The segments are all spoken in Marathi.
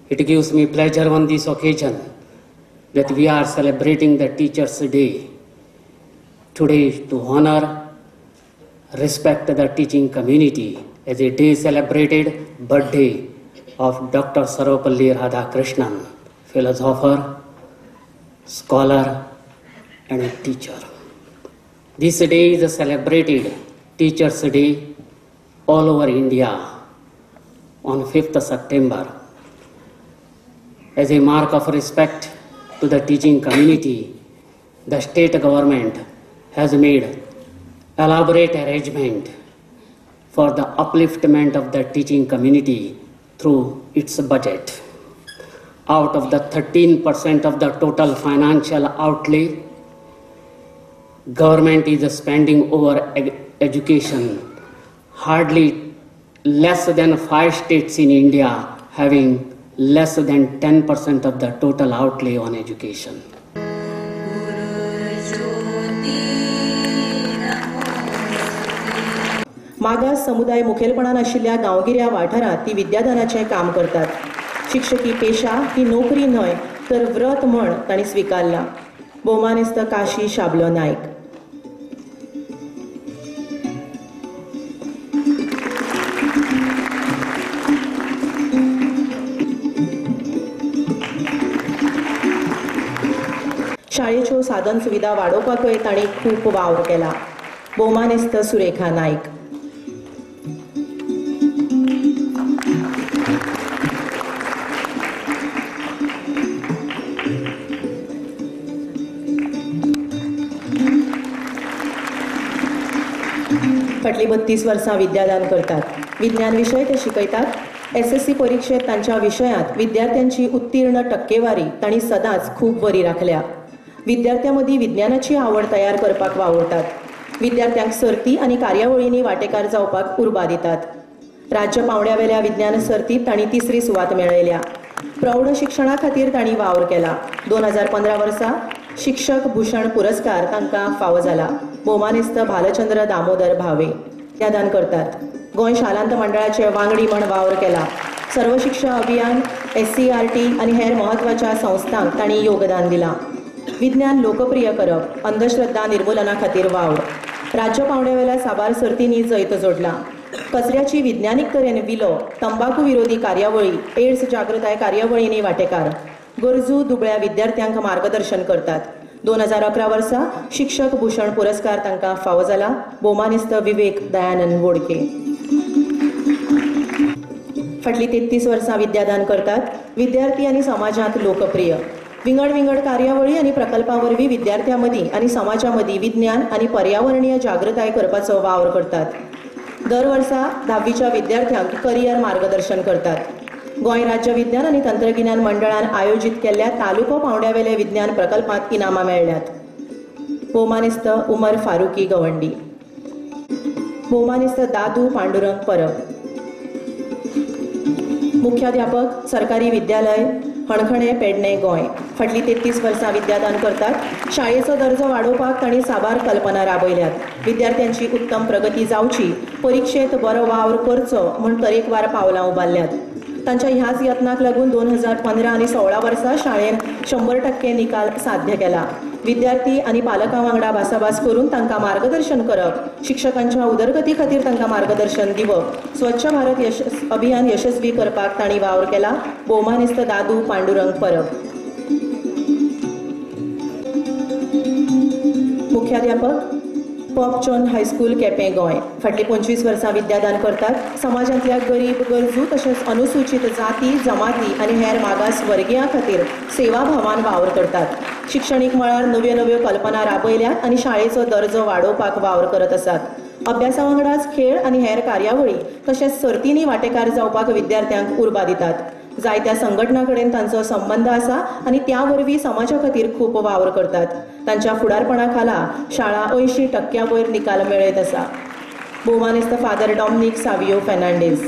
It gives me pleasure on this occasion that we are celebrating the Teachers' Day today to honor, respect the teaching community as a day celebrated birthday of Dr. Sarvepalli Radhakrishnan, philosopher, scholar, and a teacher. This day is celebrated Teachers' Day all over India on 5th September. As a mark of respect to the teaching community, the state government has made elaborate arrangement for the upliftment of the teaching community through its budget. Out of the 13% of the total financial outlay, government is spending over education. Hardly less than 5 states in India having less than 10% of the total outlay on education. मागास समुदाय मुखेलपणान आशिल्ल्या गांवगिऱ्या वाठारांत ती विद्यादानाचें काम करतात. शिक्षकी पेशा ही नोकरी न्हय तर व्रत म्हण तांणी स्वीकारला. भौमानेस्त काशी शाबलो नायक. शाळेच्यो साधन सुविधा वाडोवपाकय तांणी खूब वावर केला. भौमानेस्त सुरेखा नायक. फाटली 32 वर्सां विद्यादान करतात. विज्ञान विशय ते शिकयतात. SSC परीक्षेत तांच्या विशयांत विद्यार्थ्यांची उत्तीर्ण टक्केवारी तांणी सदांच खूब बरी राखल्या. विद्यार्थ्यांमदीं विज्ञानाची आवड तयार करपाक वावुरतात. विद्यार्थ्यांक सर्ती आनी कार्यावळींनी वांटेकार जावपाक उर्बा दितात. राज्य पावंड्यावेल्या विज्ञान सर्तींत तांणी 3री सुवात मेळयल्या. प्रौढ शिक्षणा खातीर तांणी वावर केला. 2015 वर्सा शिक्षक भूषण पुरस्कार तांकां फावो जाला. भौमानेस्त भालचंद्र दामोदर भावे विद्यादान करतात. गोंय शालांत मंडळाचे वांगडी म्हण वावर केला. सर्व शिक्षा अभियान, SCERT आनी हेर म्हत्वाच्या संस्थांक तांणी योगदान दिलां. विज्ञान लोकप्रिय करप, अंधश्रद्धा निर्मुलना खातीर वावर. राज्य पावंड्यावेल्या साबार सर्तींनी जैत जोडला. कचऱ्याची विज्ञानीक तरेन विलो, तंबाखू विरोधी कार्यावळी, एड्स जागृताय कार्यावळींनी वांटेकार. गरजू दुबळ्या विद्यार्थ्यांक मार्गदर्शन करतात. 2011 वर्सा शिक्षक भूषण पुरस्कार तांकां फावो जाला. भौमानेस्त विवेक दयानंद बोडके फाटली 33 वर्सां विद्यादान करतात. विद्यार्थी आनी समाजांत लोकप्रिय. विंगड विंगड कार्यावळी आनी प्रकल्पां वरवीं विद्यार्थ्यां मदीं आनी समाजा मदीं विज्ञान आनी पर्यावरणीय जागृताय करपाचो वावर करतात. दर वर्सा 10वीच्या विद्यार्थ्यांक करियर मार्गदर्शन करतात. गोंय राज्य विज्ञान आनी तंत्रगिन्यान मंडळान आयोजीत केल्ल्या तालुको पावंड्यावेले विज्ञान प्रकल्पांत इनामां मेळ्ळ्यात. भौमानेस्त उमर फारुकी गवंडी. भौमानेस्त दादू पांडुरंग परब. मुख्याध्यापक, सरकारी विद्यालय, हणखणे, पेडणे, गोंय. फाटली 33 वर्सां विद्यादान करतात. शाळेचो दर्जो वाडोवपाक तांणी साबार कल्पना राबयल्यात. विद्यार्थ्यांची उत्तम प्रगती जावची, परीक्षेत बरो वावर करचो म्हूण तरेकवार पावलां उबारल्यात. तांच्या ह्याच यत्नाक लागून 2015 आनी 16 वर्सा शाळेन 100% निकाल साध्य केला. विद्यार्थी आनी पालकां वांगडा भासाभास करून तांकां मार्गदर्शन करप, शिक्षकांच्या उदरगती खातीर तांकां मार्गदर्शन दिवप, स्वच्छ भारत अभियान यशस्वी करपाक तांणी वावर केला. भौमानेस्त दादू पांडुरंग परब. मुख्याध्यापक, पॉपचॉन हायस्कूल केपें, गोंय. फाटली 25 वर्सां विद्यादान करतात. समाजांतल्या गरीब, गरजू तशेंच अनुसूचित जाती, जमाती आनी हेर मागास वर्गियां खातीर सेवा भावान वावर करतात. शिक्षणीक मळार नव्यो नव्यो कल्पना राबयल्यात आनी शाळेचो दर्जो वाडोवपाक वावर करत आसात. अभ्यासा वांगडाच खेळ आनी हेर कार्यावळी तशेंच सर्तींनी वांटेकार जावपाक विद्यार्थ्यांक उर्बा दितात. जायत्या संघटनां कडेन तांचो संबंध आसा आनी त्या वरवीं समाजा खातीर खूब वावर करतात. तांच्या फुडारपणा खाला शाळा 80% वयर निकाल मेळयत आसा. भौमानेस्त फादर डॉमिनिक सावियो फेर्नांडीस.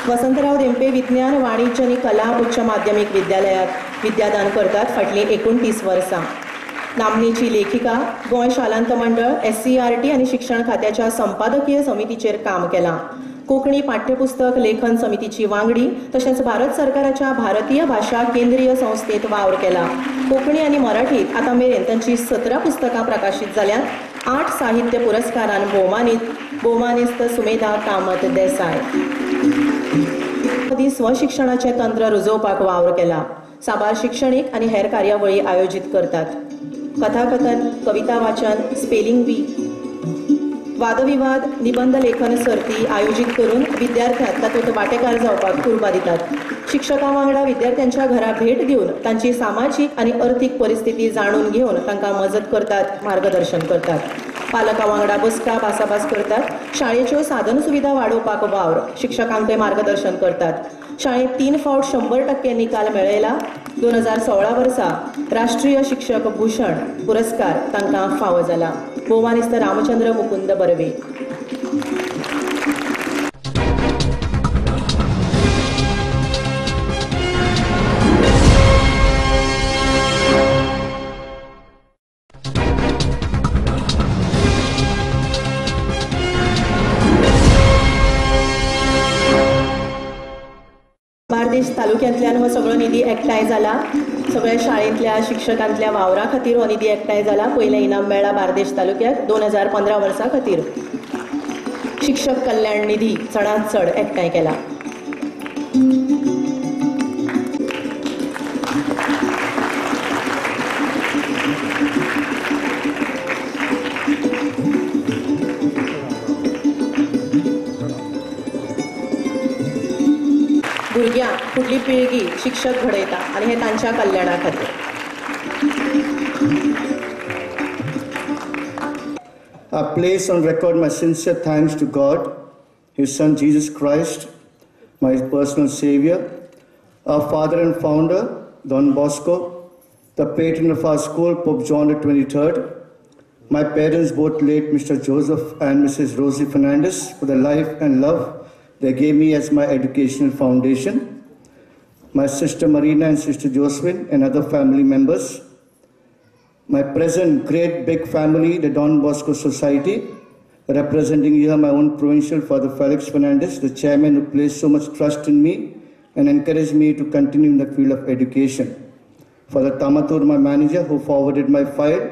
वसंतराव धेंपे विज्ञान, वाणिज्य आनी कला उच्च माध्यमीक विद्यालयात विद्यादान करतात. फाटली 29 वर्सां. नामनेची लेखिका. गोंय शालांत मंडळ, SCERT आनी शिक्षण खात्याच्या संपादकीय समितीचेर काम केलां. कोंकणी पाठ्यपुस्तक लेखन समितीची वांगडी तशेंच भारत सरकाराच्या भारतीय भाषा केंद्रीय संस्थेत वावर केला. कोंकणी आणि मराठीत आता मेरेन तांची 17 पुस्तकां प्रकाशित जाल्यात. 8 साहित्य पुरस्कारान भोवमानिस्त सुमेधा कामत देसाय. स्वशिक्षणाचे तंत्र रुजोवपाक वावर केला. साबार शिक्षणीक आणि हेर कार्यावळी आयोजित करतात. कथाकथन, कविता वाचन, स्पेलिंग बी, वादविवाद, निबंध लेखन सर्ती आयोजित करून विद्यार्थ्यांक तातूंत वांटेकार जावपाक उर्बा दितात. शिक्षकां वांगडा विद्यार्थ्यांच्या घरा भेट दिवन तांची सामाजीक आणि अर्थीक परिस्थिती जाणून घेवन तांकां मजत करतात, मार्गदर्शन करतात. पालकां वांगडा बसका भासाभास करतात. शाळेच्यो साधन सुविधा वाडोवपाक वावर शिक्षकांक ते मार्गदर्शन करतात. शाळेत 3 फावट 100% निकाल मेळयला. 2016 वर्सा राष्ट्रीय शिक्षक भूषण पुरस्कार तांकां फावो जाला. भोवमानिस्त रामचंद्र मुकुंद बर्वे. बार्देस तालुक्यांतल्यान हो सगळो निधी एकठांय जाला. सगळ्या शाळेंतल्या शिक्षकांतल्या वावरा खातीर हो निधी एकठांय जाला. पयलें इनाम मेळ्ळा बार्देस तालुक्याक 2015 वर्सा खातीर. शिक्षक कल्याण निधी चडांत चड एकठांय केला. भुरग्यांक फुडली पिळगी शिक्षक घडयता आनी हे तांच्या कल्याणा खातीर. I place on record my sincere thanks to God, His Son Jesus Christ, my personal Savior, our Father and Founder, Don Bosco, the patron of our school, Pope John the 23rd, my parents, both late Mr. Joseph and Mrs. Rosie Fernandez, for the life and love they gave me as my educational foundation, my sister Marina and sister Josephine and other family members, my present great big family, the Don Bosco Society, representing here my own provincial Father Felix Fernandez, the chairman who placed so much trust in me and encouraged me to continue in the field of education. Father Tamatur, my manager, who forwarded my file,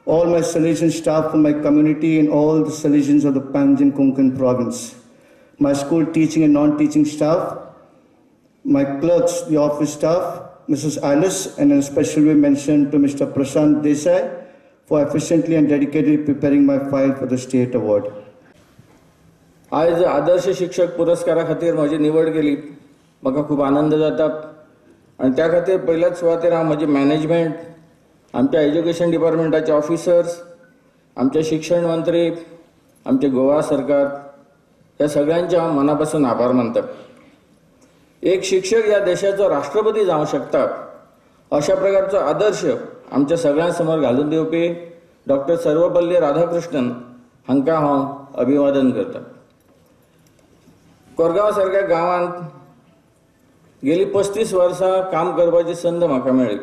all my Salesian staff from my community and all the Salesians of the Panjim Konkan province, my school teaching and non-teaching staff, my clerks, the office staff, Mrs. Alice, and in a special way mentioned to Mr. Prashant Desai for efficiently and dedicatedly preparing my file for the state award. आज आदर्श शिक्षक पुरस्कारा खातीर म्हजी निवड केली. म्हाका खूब आनंद जाता आनी त्या खातीर पयल्याच सुवातेर हांव म्हजी मॅनेजमेंट, आमच्या एज्युकेशन डिपार्टमेंटाचे ऑफिसर्स, आमचे शिक्षण मंत्री, आमचे गोवा सरकार, या सगळ्यांचे हांव मनापासून आभार मानता. एक शिक्षक या देशाचो राष्ट्रपती जावंक शकता अशा प्रकारचो आदर्श आमच्या सगळ्यांसमोर घालून दिवपी डॉक्टर सर्वपल्ली राधाकृष्णन हांकां हांव अभिवादन करता. कोरगांव सारक्या गांवांत गेली 35 वर्सां काम करपाची संद म्हाका मेळ्ळी.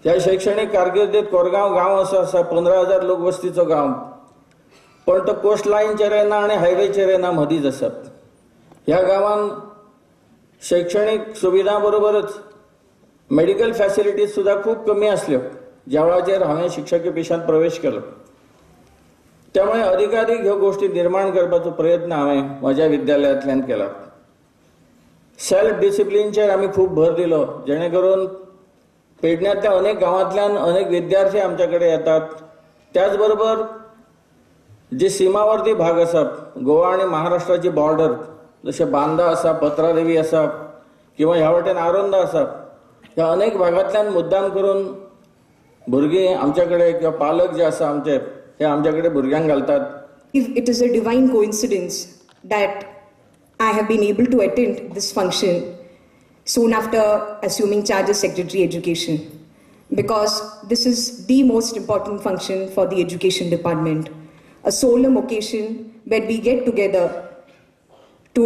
ह्या शैक्षणीक कारकिर्दीत कोरगांव गांव असो आसा 15,000 लोकवस्तीचो गांव, पण तो कोस्ट लायनचेर येना आनी हायवेचेर येना, मदींच आसा. ह्या गांवांत शैक्षणीक सुविधा बरोबरच मेडिकल फॅसिलिटीज सुद्धा खूप कमी आसल्यो ज्या वेळाचेर हांवें शिक्षकी पेशांत प्रवेश केलो. त्यामुळे अधिकाधिक ह्यो गोष्टी निर्माण करपाचो प्रयत्न हांवें म्हज्या विद्यालयांतल्यान केला. सेल्फ डिसिप्लिनचेर आमी खूब भर दिलो, जेणे करून पेडण्यातल्या अनेक गांवांतल्यान अनेक विद्यार्थी आमच्या कडेन येतात. त्याचबरोबर जे सीमावर्ती भाग आसा, गोवा आनी महाराष्ट्राची बॉर्डर, जशे बांदा आसा, पत्रादेवी आसा किंवा ह्या वाटेन आरोंदा आसा, ह्या अनेक भागांतल्यान मुद्दाम करून भुरगीं आमच्या कडेन किंवा पालक जे आसा आमचे, हे आमच्या कडेन भुरग्यांक घालतात. It is a divine coincidence that I have been able to attend this function soon after assuming charge as Secretary Education, because this is the most important function for the Education Department, a solemn occasion where we get together to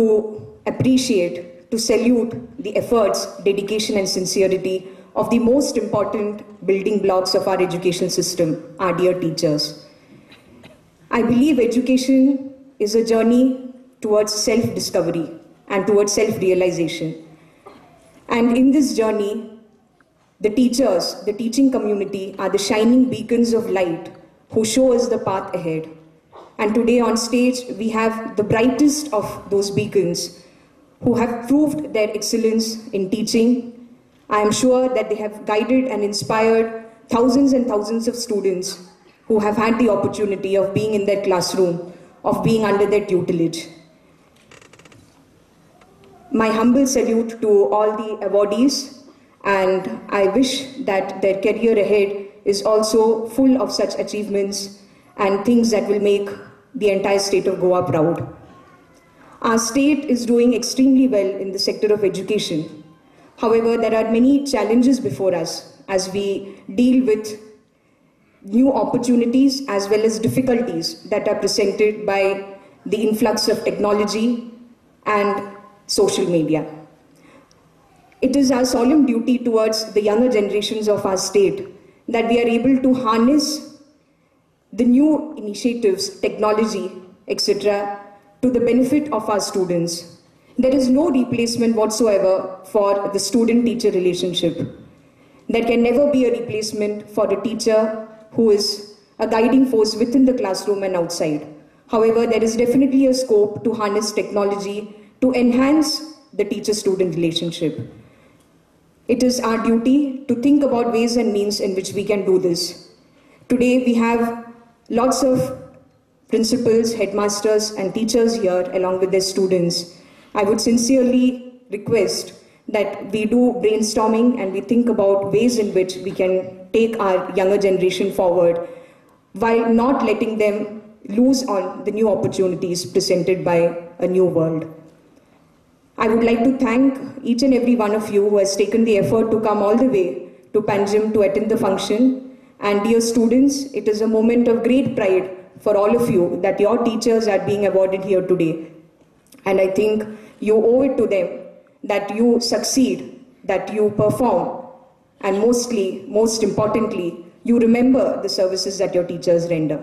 appreciate, to salute the efforts, dedication and sincerity of the most important building blocks of our education system, our dear teachers. I believe education is a journey towards self-discovery and towards self-realization. And in this journey, the teachers, the teaching community are the shining beacons of light who show us the path ahead. And today on stage, we have the brightest of those beacons who have proved their excellence in teaching. I am sure that they have guided and inspired thousands and thousands of students who have had the opportunity of being in their classroom, of being under their tutelage. My humble salute to all the awardees, and I wish that their career ahead is also full of such achievements and things that will make the entire state of Goa proud. Our state is doing extremely well in the sector of education. However, there are many challenges before us as we deal with new opportunities as well as difficulties that are presented by the influx of technology and social media. It is our solemn duty towards the younger generations of our state that we are able to harness the new initiatives, technology, etc., to the benefit of our students. There is no replacement whatsoever for the student-teacher relationship. There can never be a replacement for a teacher who is a guiding force within the classroom and outside. However, there is definitely a scope to harness technology to enhance the teacher-student relationship. It is our duty to think about ways and means in which we can do this. Today, we have lots of principals, headmasters, and teachers here along with their students. I would sincerely request that we do brainstorming and we think about ways in which we can take our younger generation forward while not letting them lose on the new opportunities presented by a new world. I would like to thank each and every one of you who has taken the effort to come all the way to Panjim to attend the function. And dear students, it is a moment of great pride for all of you that your teachers are being awarded here today. And I think you owe it to them that you succeed, that you perform, and most importantly, you remember the services that your teachers render.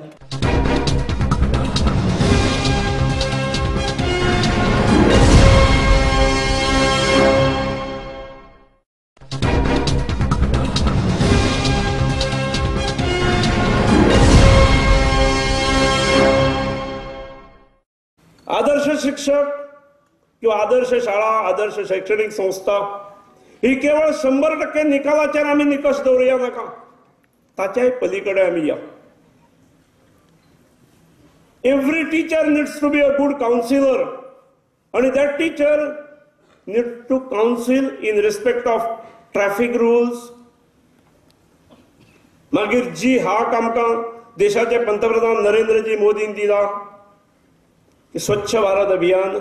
आदर्श शिक्षक किंवा आदर्श शाळा, आदर्श शैक्षणिक संस्था ही केवळ 100% निकालाचेर आम्ही निकष दवरुया नाका, ताच्याय पलीकडे आम्ही या. Every teacher needs to be a good counselor, and that teacher needs to counsel in respect of traffic rules. मागीर जी हाक आमकां देशाचे पंतप्रधान नरेंद्रजी मोदीन दिला, Swachh Bharat Abhiyan.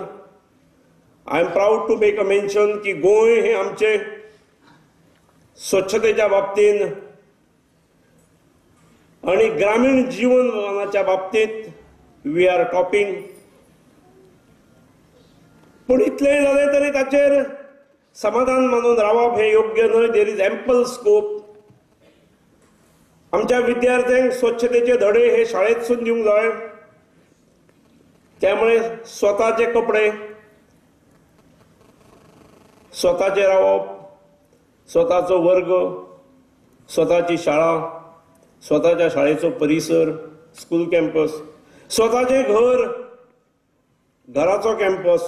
I am proud to make a mention की गोंय हे आमचे स्वच्छतेच्या बाबतीत आणि ग्रामीण जीवनाच्या बाबतीत वी आर टॉपिंग. पण इतलें जालें तरी ताचेर समाधान मानून रावप हे योग्य न्हय. There is ample scope. आमच्या विद्यार्थ्यांक स्वच्छतेचे धडे हे शाळेंतसून दिवंक जाय. त्यामुळे स्वतःचे कपडे, स्वतःचे रावप, स्वतःचो वर्ग, स्वतःची शाळा, स्वतःच्या शाळेचो परिसर, स्कूल कॅम्पस, स्वतःचे घर, घराचो कॅम्पस,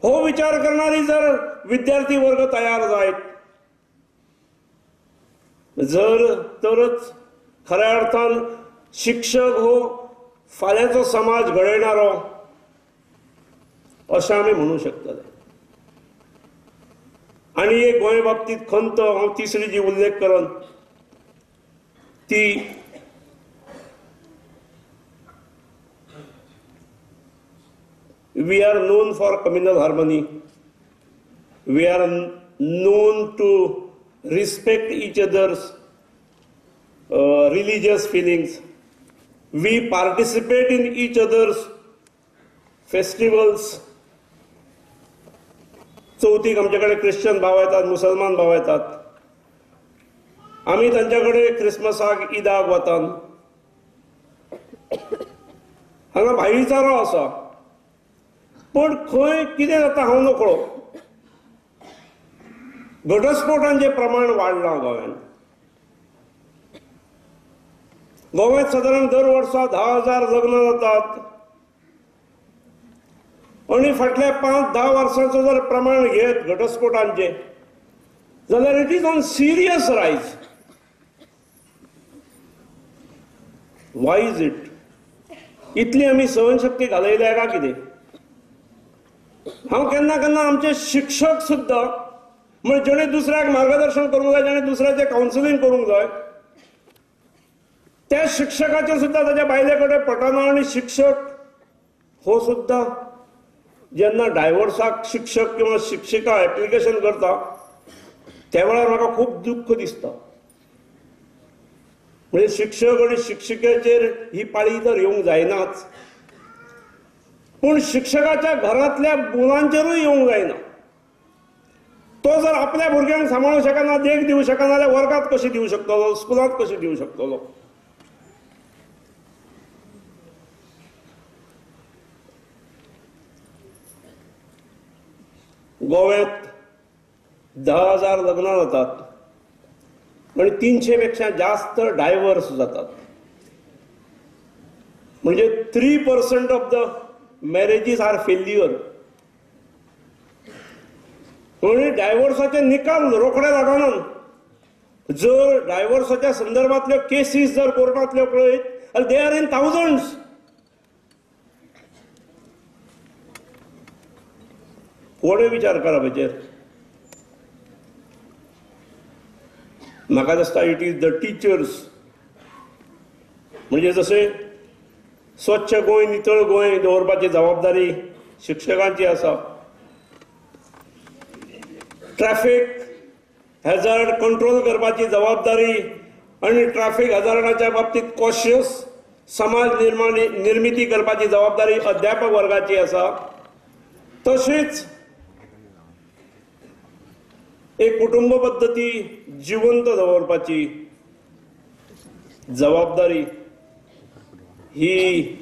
हो विचार करणारी जर विद्यार्थी वर्ग तयार जायत जर तरच खऱ्या अर्थान शिक्षक हो फाल्यांचो समाज घडयणारो अशें आमी म्हणू शकतले. आनी एक गोंय बाबतीत खंत हांव तिसरी जी उल्लेख करन ती we are known for communal harmony. We are known to respect each others religious feelings. We participate in each other's festivals. चौथीक आमच्याकडे ख्रिश्चन भाव येतात, मुसलमान भाव येतात. आम्ही त्यांच्याकडे क्रिसमसाक, ईदाक वतात. हांगा भाईचारो आसा. पण खंय कितें जाता हांव नकळो. घटस्फोटांचें प्रमाण वाडलां गोंयांत. गोव्यात सादारण दर वर्सा 10,000 लग्न जातात आणि फाटल्या 5-10 वर्सांचो जर प्रमाण घेत घटस्फोटांचे जाल्यार it is on serious rise. Why is it? इतली आमी सहनशक्ती घालयल्या काय कितें? हांव केन्ना केन्ना आमचे शिक्षक सुद्दां म्हणजे जेणे दुसऱ्याक मार्गदर्शन करूंक जाय, जेणे दुसऱ्याचें कावन्सिलींग करूंक जाय, त्या शिक्षकाचे सुद्धा त्याच्या बायले कडेन पटना. आणि शिक्षक हो सुद्धा जेन्ना डायव्हर्साक शिक्षक किंवा शिक्षिका एप्लिकेशन करता त्या वेळार म्हाका खूब दुख्ख दिसता. म्हणजे शिक्षक आणि शिक्षिकेचेर ही पाळी तर येवंक जायनाच, पूण शिक्षकाच्या घरांतल्या मुलांचेरूय येवंक जायना. तो जर आपल्या भुरग्यांक सांबाळूंक शकना, देख दिवंक शकना जाल्यार वर्गात कशी दिवंक शकतलो, स्कुलांत कशी दिवंक शकतलो? गोव्यात 10,000 लग्नां जातात आणि 300 पेक्षा जास्त डायव्हर्स जातात. म्हणजे 3% ऑफ द मॅरेजीस आर फेल्युअर. म्हणजे डायव्हर्साचे निकाल रोखडे लागनात. जर डायव्हर्साच्या संदर्भातल्यो केसीस जर कोर्टांतल्यो पळयत जाल्यार दे आर इन थाउजंड्स. कोणे विचार करप हेचेर? म्हाका दिसता इट इज द टिचर्स. म्हणजे जशें स्वच्छ गोंय, नितळ गोंय दवरपाची जबाबदारी शिक्षकांची आसा, ट्रॅफिक हॅझार्ड कंट्रोल करपाची जबाबदारी आणि ट्रॅफिक हॅझार्डाच्या बाबतींत कॉशियस समाज निर्मिती करपाची जबाबदारी अध्यापक वर्गाची आसा. तशीच एक कुटुंब पद्धती जिवंत दवरपाची जबाबदारी ही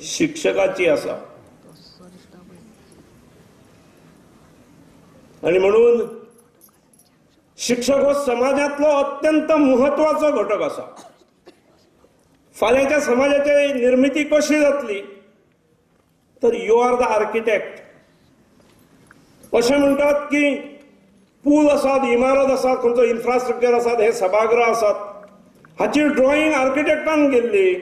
शिक्षकाची आसा. आणि म्हणून शिक्षक हो समाजातलो अत्यंत महत्वाचो घटक आसा. फाल्यांच्या समाजाची निर्मिती कशी जातली तर यू आर द आर्किटेक्ट. अशें म्हणटात की पूल आसात, इमारत आसात, खंयचो इन्फ्रास्ट्रक्चर आसात, हे सभागृह आसात, हाची ड्रॉइंग आर्किटेक्टान केल्ली,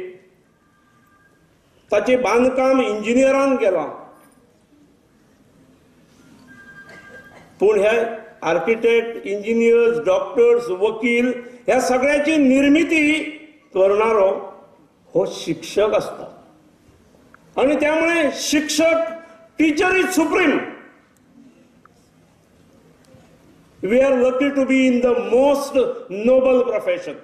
ताचे बांदकाम इंजिनियरान केलां. पूण हे आर्किटेक्ट, इंजिनियर्स, डॉक्टर्स, वकील ह्या सगळ्याची निर्मिती करणारो हो शिक्षक असता. आणि त्यामुळे शिक्षक, teacher is supreme. We are lucky to be in the most noble profession.